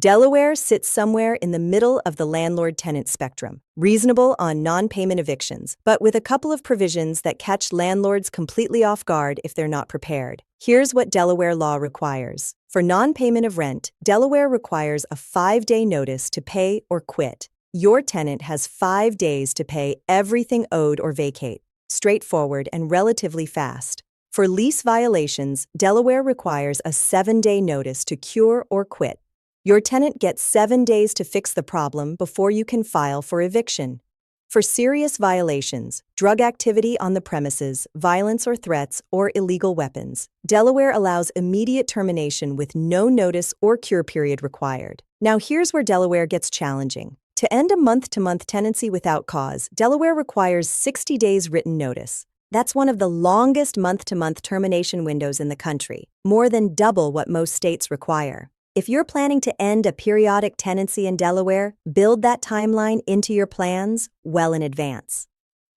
Delaware sits somewhere in the middle of the landlord-tenant spectrum, reasonable on non-payment evictions, but with a couple of provisions that catch landlords completely off guard if they're not prepared. Here's what Delaware law requires. For non-payment of rent, Delaware requires a 5-day notice to pay or quit. Your tenant has 5 days to pay everything owed or vacate. Straightforward and relatively fast. For lease violations, Delaware requires a 7-day notice to cure or quit. Your tenant gets 7 days to fix the problem before you can file for eviction. For serious violations, drug activity on the premises, violence or threats, or illegal weapons, Delaware allows immediate termination with no notice or cure period required. Now here's where Delaware gets challenging. To end a month-to-month tenancy without cause, Delaware requires 60 days written notice. That's one of the longest month-to-month termination windows in the country, more than double what most states require. If you're planning to end a periodic tenancy in Delaware, build that timeline into your plans well in advance.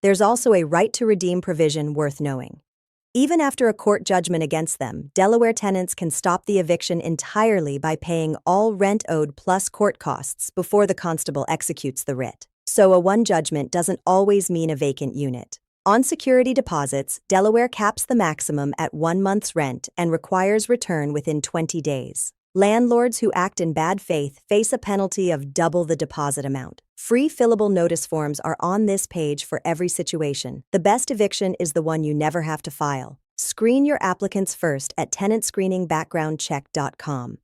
There's also a right to redeem provision worth knowing. Even after a court judgment against them, Delaware tenants can stop the eviction entirely by paying all rent owed plus court costs before the constable executes the writ. So a one judgment doesn't always mean a vacant unit. On security deposits, Delaware caps the maximum at 1 month's rent and requires return within 20 days. Landlords who act in bad faith face a penalty of double the deposit amount. Free fillable notice forms are on this page for every situation. The best eviction is the one you never have to file. Screen your applicants first at tenantscreeningbackgroundcheck.com.